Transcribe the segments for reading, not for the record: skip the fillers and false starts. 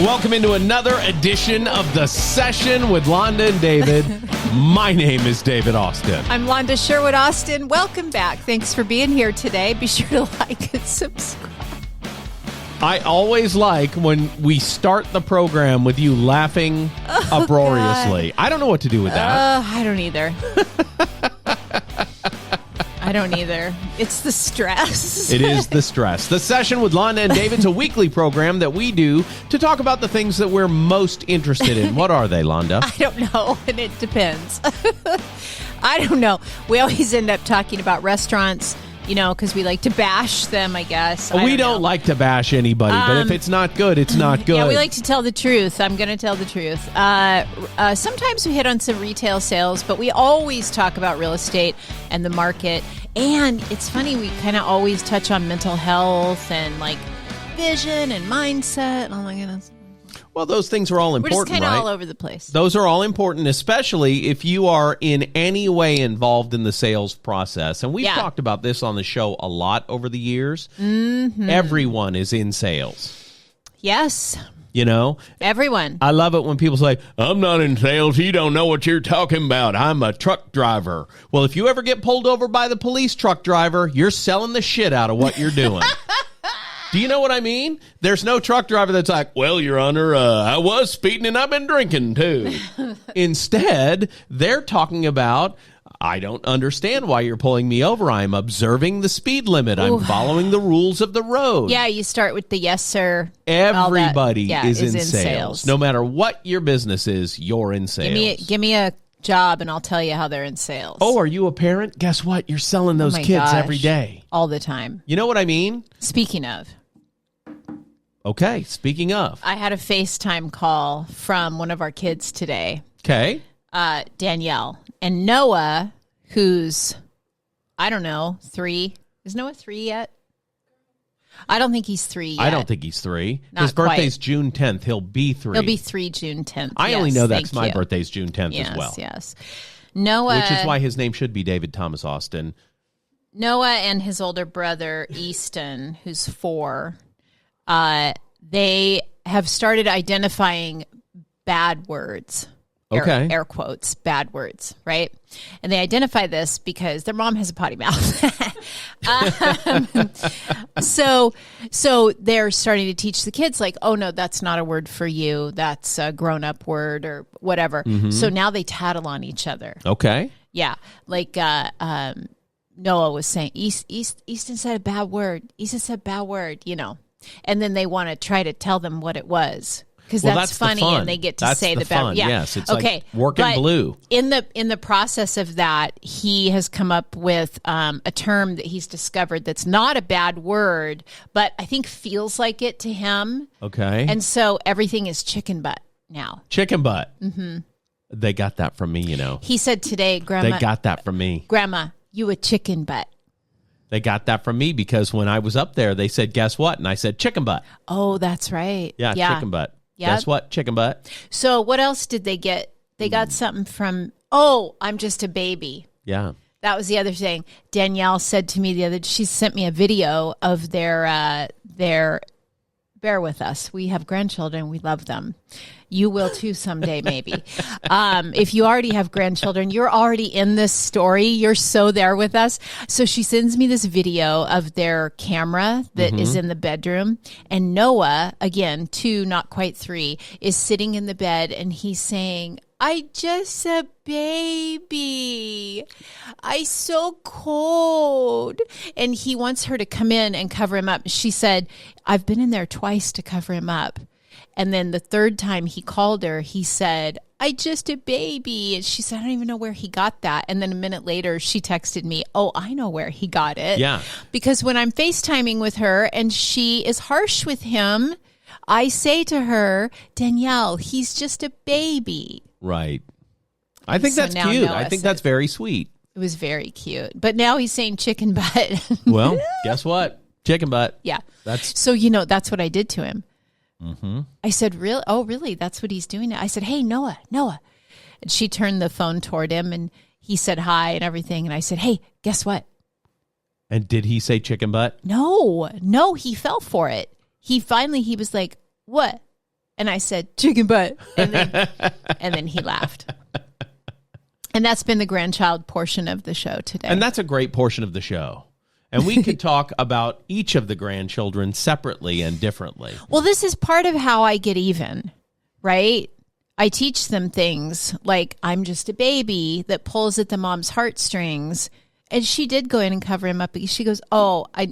Welcome into another edition of The Session with Londa and David. My name is David Austin. I'm Londa Sherwood Austin. Welcome back. Thanks for being here today. Be sure to like and subscribe. I always like when we start the program with you laughing uproariously. God. I don't know what to do with that. I don't either. I don't either. It's the stress. It is the stress. The Session with Londa and David's a weekly program that we do to talk about the things that we're most interested in. What are they, Londa? I don't know, and it depends. I don't know. We always end up talking about restaurants, you know, because we like to bash them, I guess. We don't like to bash anybody, but if it's not good, it's not good. Yeah, we like to tell the truth. I'm going to tell the truth. Sometimes we hit on some retail sales, but we always talk about real estate and the market. And it's funny, we kind of always touch on mental health and like vision and mindset. Oh my goodness. Well, those things are all important, We're just kind of right? all over the place. Those are all important, especially if you are in any way involved in the sales process. And we've talked about this on the show a lot over the years. Mm-hmm. Everyone is in sales. Yes. You know? Everyone. I love it when people say, I'm not in sales. You don't know what you're talking about. I'm a truck driver. Well, if you ever get pulled over by the police truck driver, you're selling the shit out of what you're doing. Do you know what I mean? There's no truck driver that's like, well, Your Honor, I was speeding and I've been drinking too. Instead, they're talking about, I don't understand why you're pulling me over. I'm observing the speed limit. I'm following the rules of the road. Yeah, you start with the yes, sir. Everybody is in sales. No matter what your business is, you're in sales. Give me a job and I'll tell you how they're in sales. Oh, are you a parent? Guess what? You're selling those kids every day. All the time. You know what I mean? Speaking of. Okay, speaking of. I had a FaceTime call from one of our kids today. Okay. Danielle. And Noah, who's, I don't know, 3. Is Noah 3 yet? I don't think he's 3 yet. I don't think he's 3. Not His birthday's quite. June 10th. He'll be 3. He'll be 3 June 10th. I only know that's my birthday's June 10th as well. Yes. Noah. Which is why his name should be David Thomas Austin. Noah and his older brother, Easton, who's 4, they have started identifying bad words. Okay. Air quotes, bad words, right? And they identify this because their mom has a potty mouth. So they're starting to teach the kids like, oh, no, that's not a word for you. That's a grown-up word or whatever. Mm-hmm. So now they tattle on each other. Okay. Yeah. Like Noah was saying, Easton said a bad word. Easton said bad word, you know. And then they want to try to tell them what it was. Because that's funny, and they get to say the bad word. Yeah. Yes, it's like working blue. In the process of that, he has come up with a term that he's discovered that's not a bad word, but I think feels like it to him. Okay. And so everything is chicken butt now. Chicken butt. Mm-hmm. They got that from me, you know. He said today, Grandma. They got that from me. Grandma, you a chicken butt. They got that from me because when I was up there, they said, guess what? And I said, chicken butt. Oh, that's right. Yeah. Chicken butt. Yep. Guess what? Chicken butt. So what else did they get? They got something from, I'm just a baby. Yeah. That was the other thing. Danielle said to me she sent me a video of their, bear with us. We have grandchildren. We love them. You will too someday, maybe. If you already have grandchildren, you're already in this story. You're so there with us. So she sends me this video of their camera that is in the bedroom. And Noah, again, 2, not quite 3, is sitting in the bed and he's saying, I just a baby. I so cold. And he wants her to come in and cover him up. She said, I've been in there twice to cover him up. And then the 3rd time he called her, he said, I just a baby. And she said, I don't even know where he got that. And then a minute later, she texted me, oh, I know where he got it. Yeah. Because when I'm FaceTiming with her and she is harsh with him, I say to her, Danielle, he's just a baby. Right. I think that's cute. I think that's very sweet. It was very cute. But now he's saying chicken butt. Well, guess what? Chicken butt. Yeah. So, that's what I did to him. Mm-hmm. I said, really? Oh, really? That's what he's doing now? I said, hey, Noah. And she turned the phone toward him and he said hi and everything. And I said, hey, guess what? And did he say chicken butt? No, he fell for it. He was like, what? And I said, chicken butt. And then he laughed. And that's been the grandchild portion of the show today. And that's a great portion of the show. And we could talk about each of the grandchildren separately and differently. Well, this is part of how I get even, right? I teach them things like I'm just a baby that pulls at the mom's heartstrings. And she did go in and cover him up. She goes,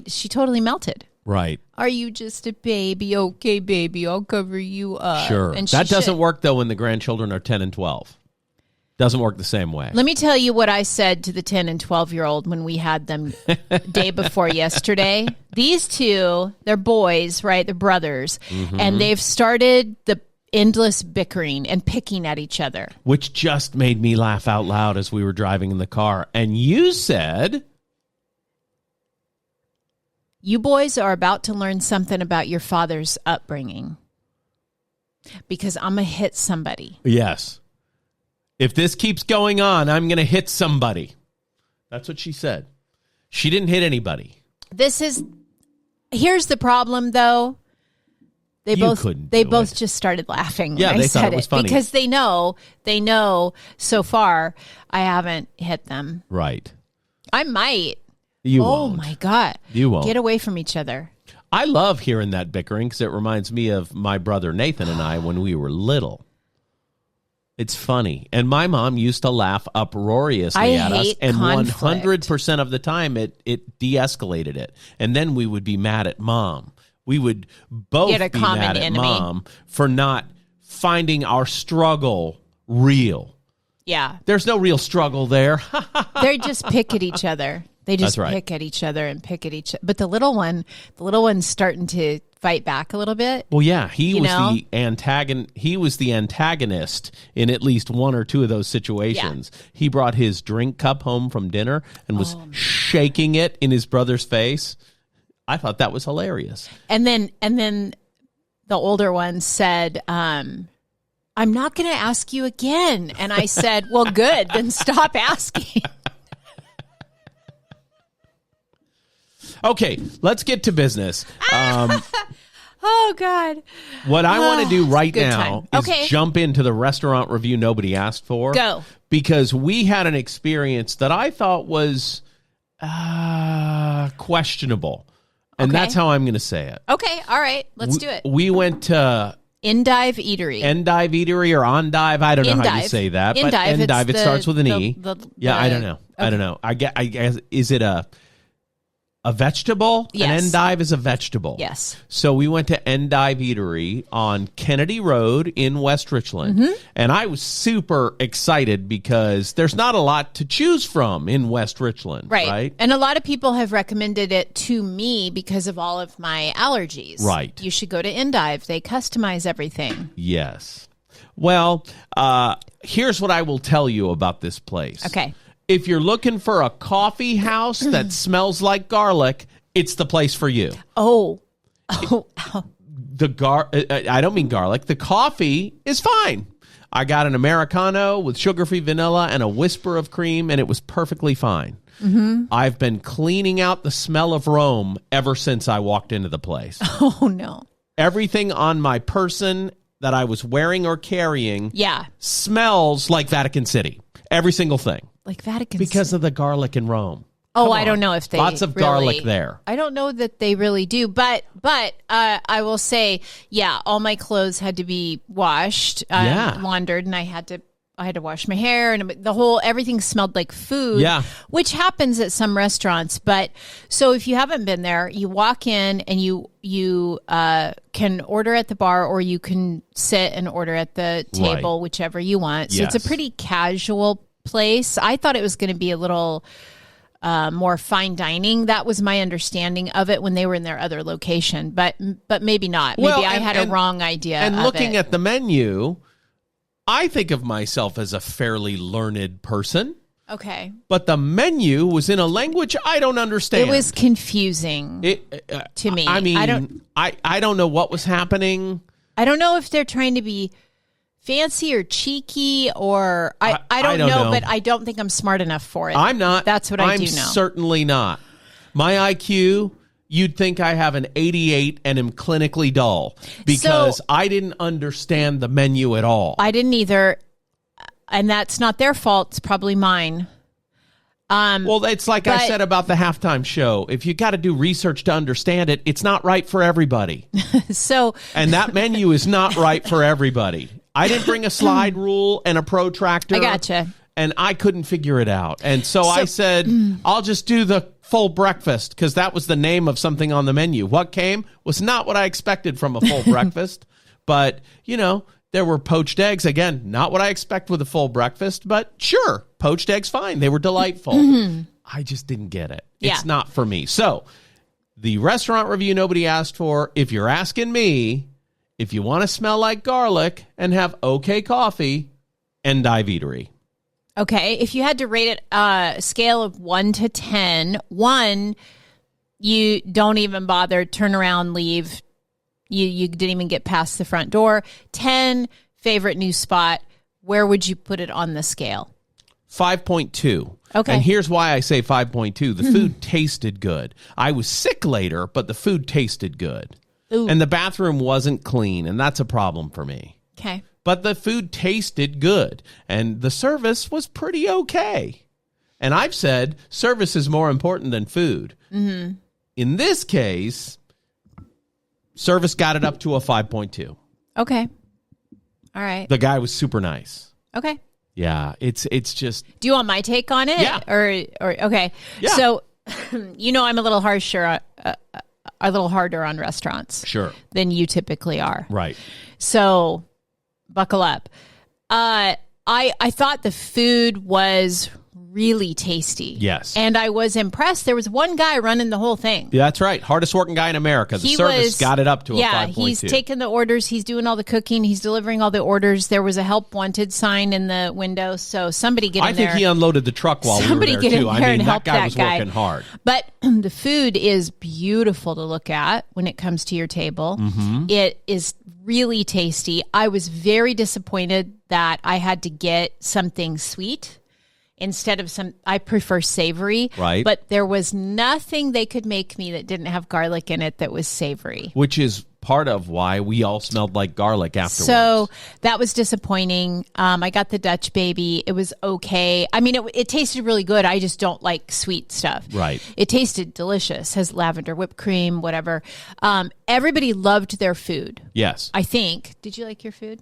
she totally melted. Right. Are you just a baby? Okay, baby, I'll cover you up. Sure. And that doesn't work, though, when the grandchildren are 10 and 12. Doesn't work the same way. Let me tell you what I said to the 10 and 12-year-old when we had them day before yesterday. These two, they're boys, right? They're brothers. Mm-hmm. And they've started the endless bickering and picking at each other. Which just made me laugh out loud as we were driving in the car. And you said... You boys are about to learn something about your father's upbringing. Because I'm going to hit somebody. Yes. If this keeps going on, I'm going to hit somebody. That's what she said. She didn't hit anybody. Here's the problem, though. They both just started laughing when I said thought it was funny. Because they know so far I haven't hit them. Right. I might. You won't. Oh, my God. You won't. Get away from each other. I love hearing that bickering because it reminds me of my brother Nathan and I when we were little. It's funny. And my mom used to laugh uproariously at us. And conflict. 100% of the time, it de-escalated it. And then we would be mad at Mom. We would both be mad at Mom for not finding our struggle real. Yeah. There's no real struggle there. They just pick at each other. They just pick at each other and pick at each other. But the little one's starting to fight back a little bit. Well, yeah, he was the antagonist in at least one or two of those situations. Yeah. He brought his drink cup home from dinner and was shaking it in his brother's face. I thought that was hilarious. And then the older one said, I'm not going to ask you again. And I said, well, good, then stop asking. Okay, let's get to business. Oh, God. What I want to do right now is jump into the restaurant review nobody asked for. Go. Because we had an experience that I thought was questionable. And that's how I'm going to say it. Okay, all right. Let's do it. We went to... Endive Eatery. Endive Eatery or Endive. I don't know how you say that. Endive, but Endive, it starts with an E. I don't know. Okay. I don't know. I guess, is it a vegetable? Yes. An endive is a vegetable. Yes. So we went to Endive Eatery on Kennedy Road in West Richland. Mm-hmm. And I was super excited because there's not a lot to choose from in West Richland. Right. And a lot of people have recommended it to me because of all of my allergies. Right. You should go to Endive. They customize everything. Yes. Well, here's what I will tell you about this place. Okay. If you're looking for a coffee house that smells like garlic, it's the place for you. I don't mean garlic. The coffee is fine. I got an Americano with sugar-free vanilla and a whisper of cream, and it was perfectly fine. Mm-hmm. I've been cleaning out the smell of Rome ever since I walked into the place. Oh, no. Everything on my person that I was wearing or carrying smells like Vatican City. Every single thing. Like Vatican because City. Of the garlic in Rome. Oh, I don't know if they lots of garlic there. I don't know that they really do, but I will say, all my clothes had to be washed, laundered, and I had to wash my hair, and everything smelled like food. Yeah, which happens at some restaurants. But so if you haven't been there, you walk in and you can order at the bar, or you can sit and order at the table, whichever you want. So it's a pretty casual place. I thought it was going to be a little more fine dining. That was my understanding of it when they were in their other location, but maybe not. Maybe I had a wrong idea. And looking at the menu, I think of myself as a fairly learned person. Okay. But the menu was in a language I don't understand. It was confusing to me. I mean, I don't know what was happening. I don't know if they're trying to be fancy or cheeky, or I don't know, but I don't think I'm smart enough for it. I'm not. That's what I do know. I'm certainly not. My IQ you'd think I have an 88 and am clinically dull because I didn't understand the menu at all. I didn't either. And that's not their fault. It's probably mine. Well, it's like I said about the halftime show. If you got to do research to understand it, it's not right for everybody. And that menu is not right for everybody. I didn't bring a slide rule and a protractor. I gotcha. And I couldn't figure it out. And so I said, I'll just do the full breakfast because that was the name of something on the menu. What came was not what I expected from a full breakfast. But, there were poached eggs. Again, not what I expect with a full breakfast, but sure, poached eggs, fine. They were delightful. I just didn't get it. Yeah. It's not for me. So the restaurant review nobody asked for, if you're asking me, if you want to smell like garlic and have okay coffee, Endive Eatery. Okay, if you had to rate it a scale of 1 to 10, 1, you don't even bother, turn around, leave. You didn't even get past the front door. 10, favorite new spot. Where would you put it on the scale? 5.2. Okay. And here's why I say 5.2. The food tasted good. I was sick later, but the food tasted good. Ooh. And the bathroom wasn't clean, and that's a problem for me. Okay. But the food tasted good, and the service was pretty okay. And I've said service is more important than food. Mm-hmm. In this case, service got it up to a 5.2. Okay. All right. The guy was super nice. Okay. Yeah, it's just... Do you want my take on it? Yeah. Or okay. Yeah. So, I'm a little harsher, a little harder on restaurants. Sure. Than you typically are. Right. So, buckle up. I thought the food was really tasty. Yes. And I was impressed. There was one guy running the whole thing. Yeah, that's right. Hardest working guy in America. The service got it up to a 5.2. Yeah, he's taking the orders. He's doing all the cooking. He's delivering all the orders. There was a help wanted sign in the window. So somebody get in there. I think he unloaded the truck while we were there, too. I mean, that guy was working hard. But the food is beautiful to look at when it comes to your table. Mm-hmm. It is really tasty. I was very disappointed that I had to get something sweet instead of I prefer savory. Right. But there was nothing they could make me that didn't have garlic in it that was savory. Which is part of why we all smelled like garlic afterwards. So that was disappointing. I got the Dutch baby. It was okay. I mean, it tasted really good. I just don't like sweet stuff. Right. It tasted delicious. Has lavender whipped cream, whatever. Everybody loved their food. Yes. I think. Did you like your food?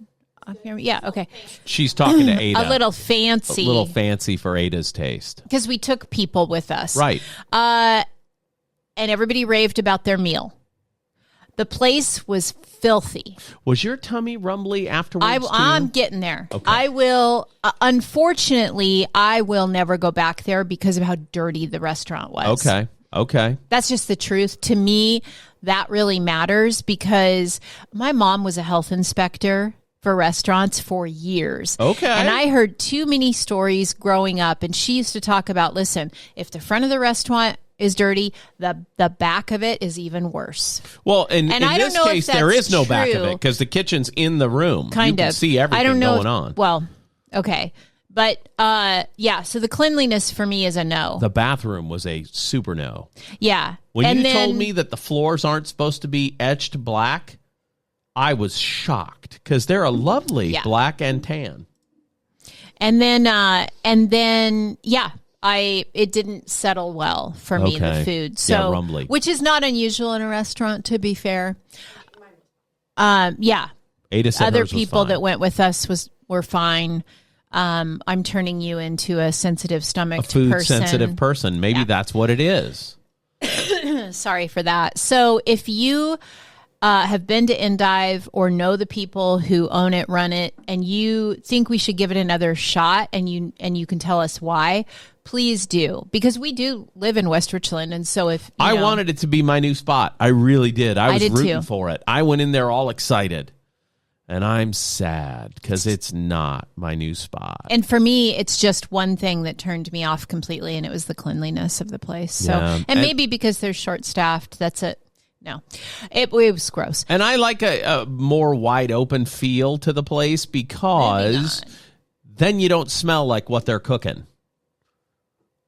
Yeah, okay. She's talking to Ada. A little fancy. A little fancy for Ada's taste. Because we took people with us. Right. And everybody raved about their meal. The place was filthy. Was your tummy rumbly afterwards, I'm getting there. Okay. I will, unfortunately, I will never go back there because of how dirty the restaurant was. Okay. That's just the truth. To me, that really matters because my mom was a health inspector for restaurants for years. Okay. And I heard too many stories growing up, and she used to talk about, listen, if the front of the restaurant is dirty, the back of it is even worse. Well, in this case, there is no back of it because the kitchen's in the room. You can see everything going on. Well, okay. But, so the cleanliness for me is a no. The bathroom was a super no. Yeah. When you told me that the floors aren't supposed to be etched black, I was shocked because they're a lovely black and tan. And then, it didn't settle well for me, the food. So, rumbly. Which is not unusual in a restaurant, to be fair. Ada said other hers was people fine. that went with us were fine. I'm turning you into a sensitive stomach person. A food-sensitive person. Maybe that's what it is. Sorry for that. So if you have been to Endive or know the people who own it, run it, and you think we should give it another shot and you can tell us why, please do. Because we do live in West Richland, and so if I wanted it to be my new spot. I really did. I was rooting too. for it. I went in there all excited. And I'm sad because it's not my new spot. And for me, it's just one thing that turned me off completely, and it was the cleanliness of the place. So, and maybe because they're short-staffed, that's it. No, it was gross. And I like a more wide open feel to the place because then you don't smell like what they're cooking.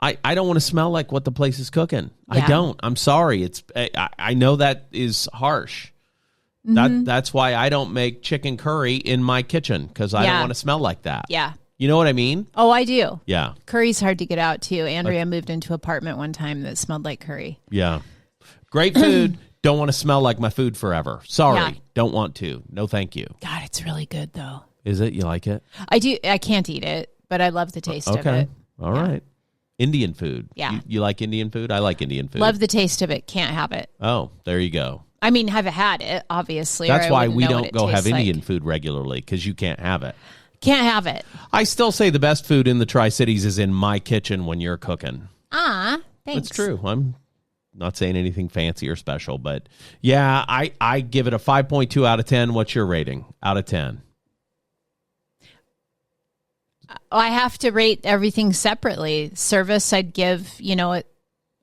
I don't want to smell like what the place is cooking. Yeah. I don't. I'm sorry. I know that is harsh. That's why I don't make chicken curry in my kitchen, because I don't want to smell like that. Yeah. You know what I mean? Oh, I do. Yeah. Curry's hard to get out, too. Andrea moved into an apartment one time that smelled like curry. Yeah. Great food. Don't want to smell like my food forever. Sorry. Yeah. Don't want to. No, thank you. God, it's really good, though. Is it? You like it? I do. I can't eat it, but I love the taste of it. All right. Indian food. Yeah. You like Indian food? I like Indian food. Love the taste of it. Can't have it. Oh, there you go. I mean, haven't had it, obviously. That's or I why wouldn't we know what don't it go have tastes like. Indian food regularly, because you can't have it. Can't have it. I still say the best food in the Tri-Cities is in my kitchen when you're cooking. Thanks. That's true. I'm not saying anything fancy or special, but yeah, I give it a 5.2 out of 10. What's your rating out of 10? I have to rate everything separately. Service, I'd give,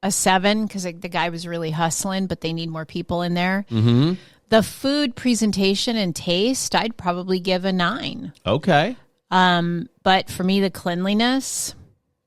a 7 because the guy was really hustling, but they need more people in there. Mm-hmm. The food presentation and taste, I'd probably give a 9. Okay. But for me, the cleanliness,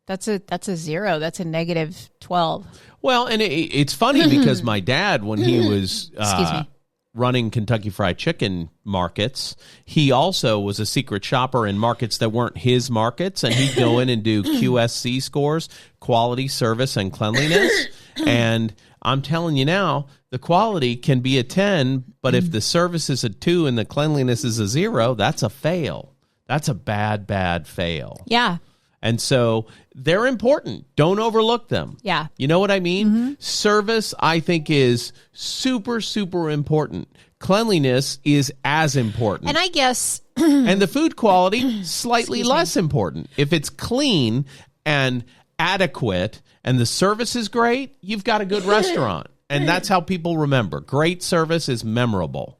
that's a 0. That's a negative 12. Well, and it's funny because my dad, when he was Excuse me. running Kentucky Fried Chicken markets, he also was a secret shopper in markets that weren't his markets, and he'd go in and do QSC scores, quality, service, and cleanliness. And I'm telling you now, the quality can be a 10, but if the service is a 2 and the cleanliness is a 0, that's a fail. That's a bad fail. Yeah. And so they're important. Don't overlook them. Yeah. You know what I mean? Service, I think, is super, super important. Cleanliness is as important. And I guess... and the food quality, slightly less important. If it's clean and adequate and the service is great, you've got a good restaurant. And that's how people remember. Great service is memorable.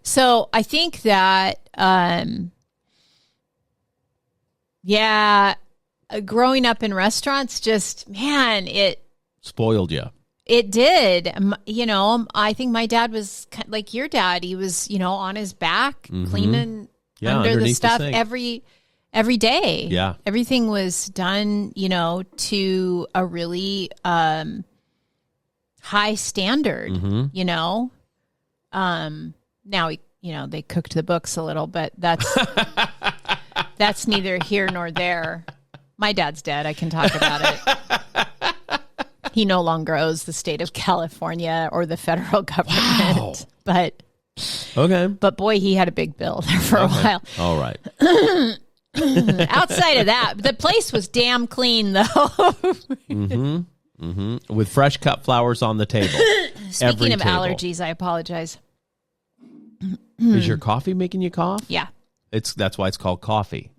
So I think that... growing up in restaurants, just, man, it spoiled you. It did. I think my dad was like your dad. He was, on his back, cleaning under the stuff every day. Yeah. Everything was done, to a really high standard, Now, they cooked the books a little, but that's neither here nor there. My dad's dead. I can talk about it. He no longer owes the state of California or the federal government. Wow. But boy, he had a big bill there for a while. All right. Outside of that, the place was damn clean, though. With fresh cut flowers on the table. Speaking of allergies, I apologize. Is your coffee making you cough? Yeah. That's why it's called coffee.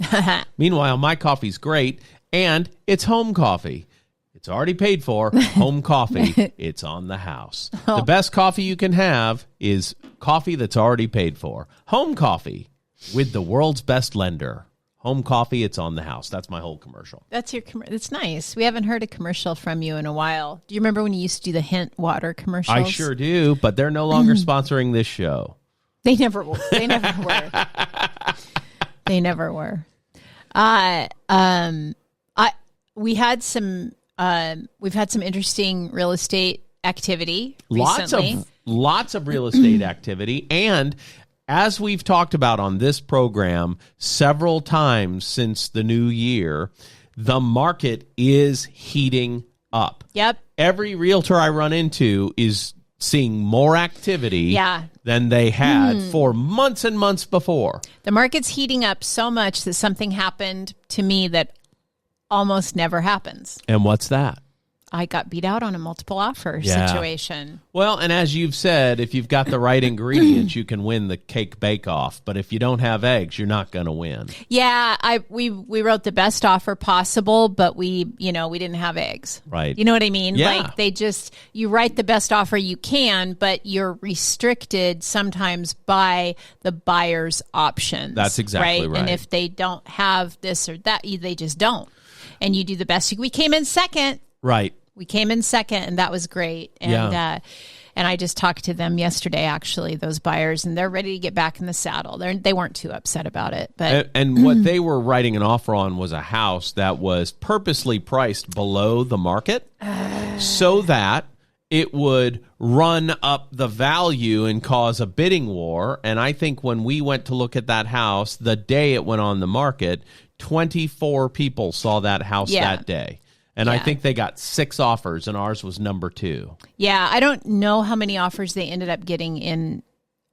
Meanwhile, my coffee's great, and it's home coffee. It's already paid for. Home coffee. It's on the house. The best coffee you can have is coffee that's already paid for. Home coffee with the world's best lender. Home coffee, it's on the house. That's my whole commercial. That's your It's nice. We haven't heard a commercial from you in a while. Do you remember when you used to do the Hint water commercials? I sure do, but they're no longer sponsoring this show. They never were. They never were. They never were. We've had some interesting real estate activity recently. Lots of real estate activity. And as we've talked about on this program several times since the new year, the market is heating up. Yep. Every realtor I run into is seeing more activity than they had for months and months before. The market's heating up so much that something happened to me that almost never happens. And what's that? I got beat out on a multiple offer situation. Well, and as you've said, if you've got the right ingredients, you can win the cake bake-off. But if you don't have eggs, you're not going to win. Yeah, we wrote the best offer possible, but we didn't have eggs. Right. You know what I mean? Yeah. Like you write the best offer you can, but you're restricted sometimes by the buyer's options. That's exactly right. And if they don't have this or that, they just don't. And you do the best. We came in second. Right. We came in second, and that was great. And And I just talked to them yesterday, actually, those buyers, and they're ready to get back in the saddle. They weren't too upset about it. But and what they were writing an offer on was a house that was purposely priced below the market so that it would run up the value and cause a bidding war. And I think when we went to look at that house, the day it went on the market, 24 people saw that house that day. And I think they got 6 offers, and ours was number 2. Yeah, I don't know how many offers they ended up getting in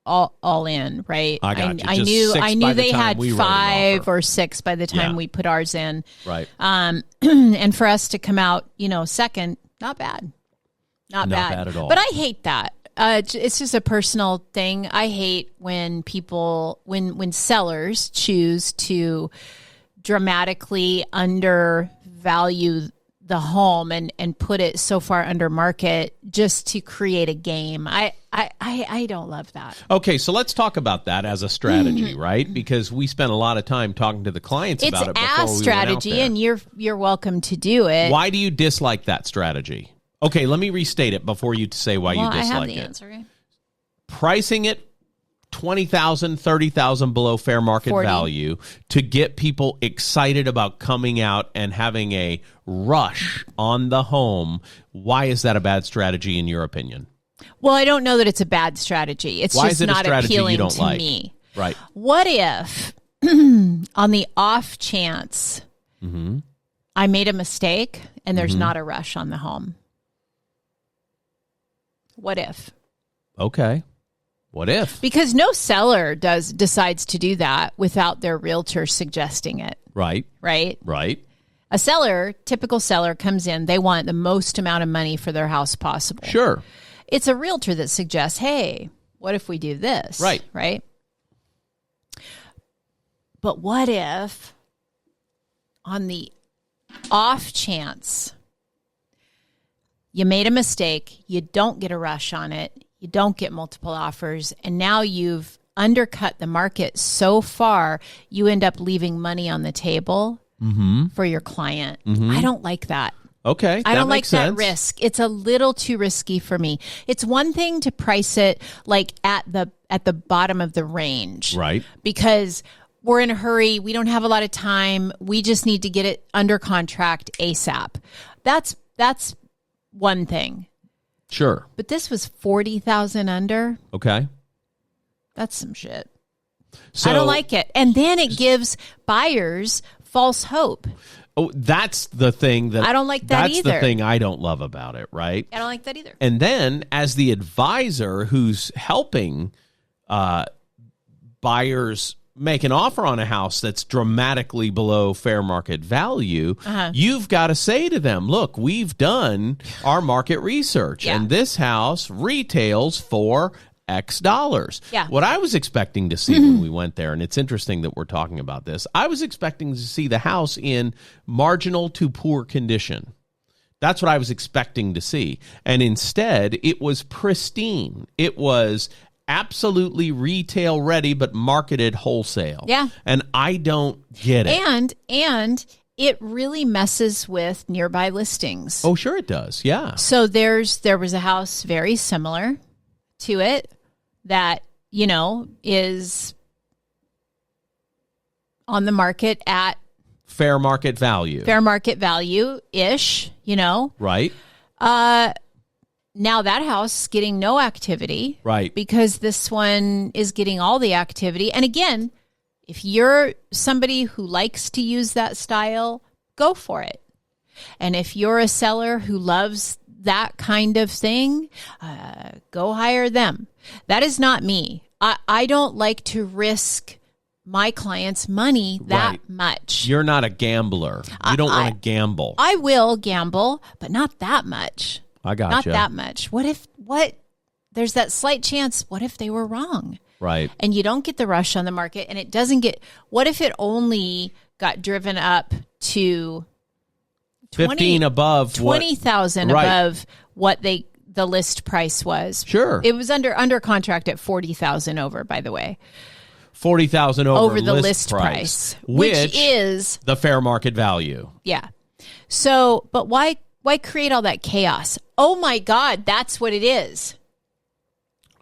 all in, right? I got you. I knew they had we wrote an 5 offer. or 6 by the time we put ours in. Right. And for us to come out, second, not bad. Not bad at all. But I hate that. It's just a personal thing. I hate when people, when sellers choose to dramatically undervalue the home and put it so far under market just to create a game. I don't love that. Okay, so let's talk about that as a strategy, right? Because we spent a lot of time talking to the clients about it before we went out there. It's a strategy, and you're welcome to do it. Why do you dislike that strategy? Okay, let me restate it before you say why you dislike it. I have the answer. Pricing it $20,000, $30,000 below fair market 40. value to get people excited about coming out and having a rush on the home. Why is that a bad strategy in your opinion? Well, I don't know that it's a bad strategy. It's Why just is it a not strategy appealing you don't to like? me. Right. What if, on the off chance, I made a mistake and there's not a rush on the home? What if? Okay. What if? Because no seller decides to do that without their realtor suggesting it. Right. Right? Right. A typical seller comes in, they want the most amount of money for their house possible. Sure. It's a realtor that suggests, hey, what if we do this? Right. Right? But what if, on the off chance, you made a mistake, you don't get a rush on it, you don't get multiple offers, and now you've undercut the market so far, you end up leaving money on the table for your client. I don't like that. Okay. I don't like sense. that risk. It's a little too risky for me. It's one thing to price it like at the bottom of the range. Right. Because we're in a hurry, we don't have a lot of time, we just need to get it under contract ASAP. That's one thing. Sure. But this was 40,000 under. Okay. That's some shit. So, I don't like it. And then it gives buyers false hope. Oh, that's the thing that I don't like that that's either. the thing I don't love about it, right? I don't like that either. And then as the advisor who's helping buyers make an offer on a house that's dramatically below fair market value, you've got to say to them, look, we've done our market research and this house retails for X dollars. Yeah. What I was expecting to see when we went there, and it's interesting that we're talking about this, I was expecting to see the house in marginal to poor condition. That's what I was expecting to see. And instead, it was pristine. It was absolutely retail ready, but marketed wholesale. Yeah. And I don't get it. And it really messes with nearby listings. Oh, sure it does. Yeah. So there was a house very similar to it that, is on the market at Fair market value. ish, Right. Now that house is getting no activity. Right. Because this one is getting all the activity. And again, if you're somebody who likes to use that style, go for it. And if you're a seller who loves that kind of thing, go hire them. That is not me. I don't like to risk my clients' money that much. You're not a gambler. You don't want to gamble. I will gamble, but not that much. I got Not you. that much. There's that slight chance, what if they were wrong? Right. And you don't get the rush on the market, and it doesn't get, what if it only got driven up to 15 above what- 20,000 above what the list price was. Sure. It was under contract at 40,000 over, by the way. 40,000 Over the list price, which is the fair market value. Yeah. So, but why create all that chaos? Oh my God, that's what it is.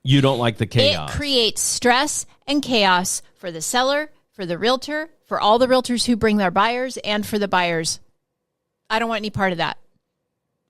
You don't like the chaos. It creates stress and chaos for the seller, for the realtor, for all the realtors who bring their buyers, and for the buyers. I don't want any part of that.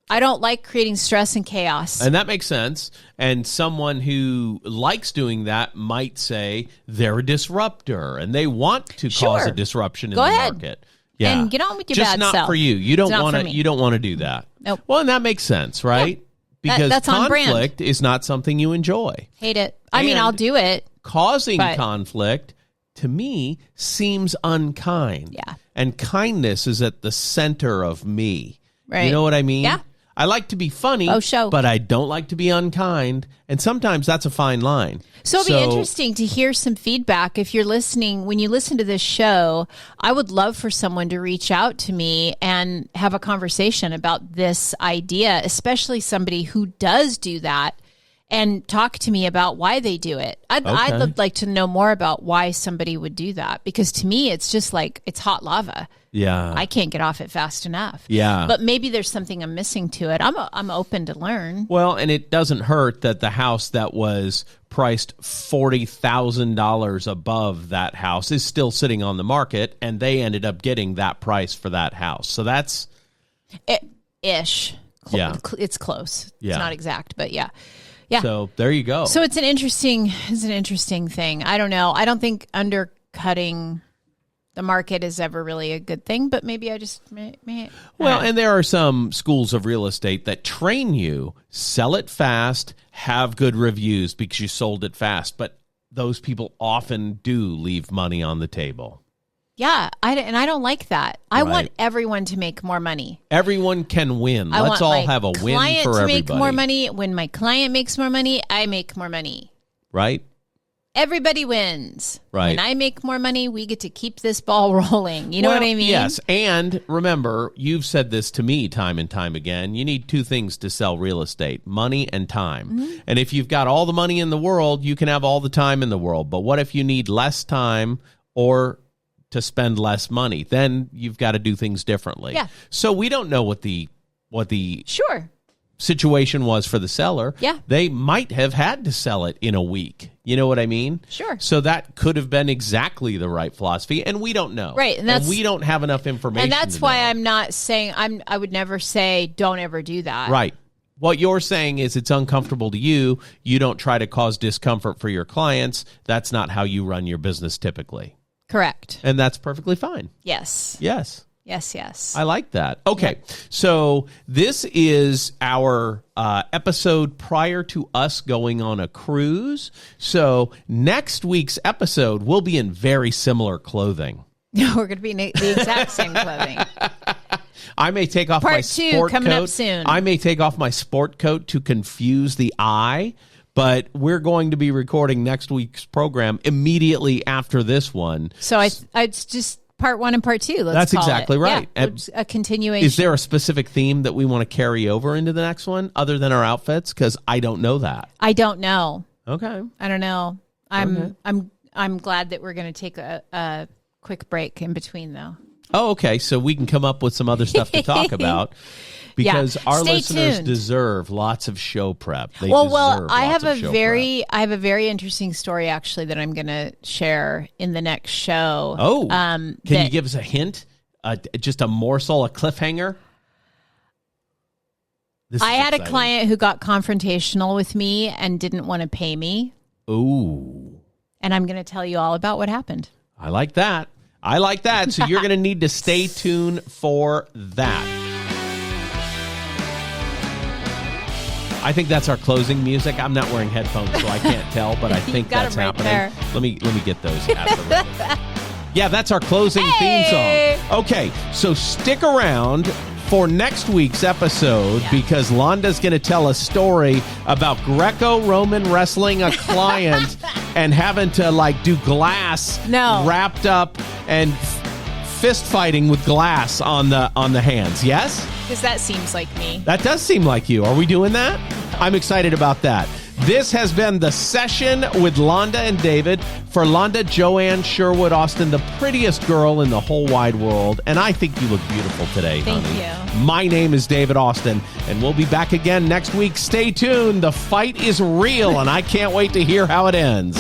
I don't like creating stress and chaos. And that makes sense. And someone who likes doing that might say they're a disruptor and they want to cause a disruption in the market. Yeah. And get on with your Just bad not self. for you. You don't It's not want for to me. you don't want to do that. Nope. Well, and that makes sense, right? Yeah. Because That's on brand. conflict is not something you enjoy. Hate it. I mean, I'll do it. Causing but- conflict, to me, seems unkind. Yeah. And kindness is at the center of me. Right. You know what I mean? Yeah. I like to be funny, show. but I don't like to be unkind. And sometimes that's a fine line. So it'll be interesting to hear some feedback. If you're listening, when you listen to this show, I would love for someone to reach out to me and have a conversation about this idea, especially somebody who does do that, and talk to me about why they do it. I'd like to know more about why somebody would do that, because to me, it's just like it's hot lava. Yeah. I can't get off it fast enough. Yeah. But maybe there's something I'm missing to it. I'm open to learn. Well, and it doesn't hurt that the house that was priced $40,000 above that house is still sitting on the market, and they ended up getting that price for that house. So that's ish. Yeah. It's close. Yeah. It's not exact, but yeah. Yeah. So there you go. So it's an interesting thing. I don't know. I don't think undercutting the market is ever really a good thing, but maybe I just Well, and there are some schools of real estate that train you, sell it fast, have good reviews because you sold it fast. But those people often do leave money on the table. Yeah, I don't like that. I Right. want everyone to make more money. Everyone can win. Let's all have a win client for to everybody. make more money. When my client makes more money, I make more money. Right? Everybody wins. Right. When I make more money, we get to keep this ball rolling. You know what I mean? Yes. And remember, you've said this to me time and time again. You need two things to sell real estate: money and time. Mm-hmm. And if you've got all the money in the world, you can have all the time in the world. But what if you need less time or to spend less money? Then you've got to do things differently. Yeah. So we don't know what the Sure. situation was for the seller. Yeah. They might have had to sell it in a week. You know what I mean? Sure. So that could have been exactly the right philosophy, and we don't know. Right, and we don't have enough information. And that's to why know. I'm not saying I would never say don't ever do that. Right. What you're saying is it's uncomfortable to you. You don't try to cause discomfort for your clients. That's not how you run your business typically. Correct. And that's perfectly fine. Yes. Yes. Yes. I like that. Okay, so this is our episode prior to us going on a cruise. So next week's episode, we'll be in very similar clothing. We're going to be in the exact same clothing. I may take off Part my 2 sport coming coat. up soon. I may take off my sport coat to confuse the eye. But we're going to be recording next week's program immediately after this one. So it's just part 1 and part 2. That's call exactly it. right. Yeah, it's a continuation. Is there a specific theme that we want to carry over into the next one other than our outfits? Because I don't know that. I don't know. Okay. I don't know. I'm glad that we're going to take a quick break in between, though. Oh, okay. So we can come up with some other stuff to talk about. Because our Stay listeners tuned. deserve lots of show prep. They Well, deserve I lots have of show prep. I have a very interesting story actually that I'm going to share in the next show. Oh, can you give us a hint? Just a morsel, a cliffhanger? I had a client who got confrontational with me and didn't want to pay me. Ooh. And I'm going to tell you all about what happened. I like that. So you're going to need to stay tuned for that. I think that's our closing music. I'm not wearing headphones, so I can't tell, but I think got that's 'em right happening. there. Let me get those at the ready. Yeah, that's our closing theme song. Okay, so stick around for next week's episode because Londa's going to tell a story about Greco-Roman wrestling a client and having to do glass wrapped up and fist fighting with glass on the hands. Yes? Because that seems like me. That does seem like you. Are we doing that? I'm excited about that. This has been The Session with Londa and David. For Londa, Joanne Sherwood Austin, the prettiest girl in the whole wide world. And I think you look beautiful today, Thank honey. you. My name is David Austin, and we'll be back again next week. Stay tuned. The fight is real, and I can't wait to hear how it ends.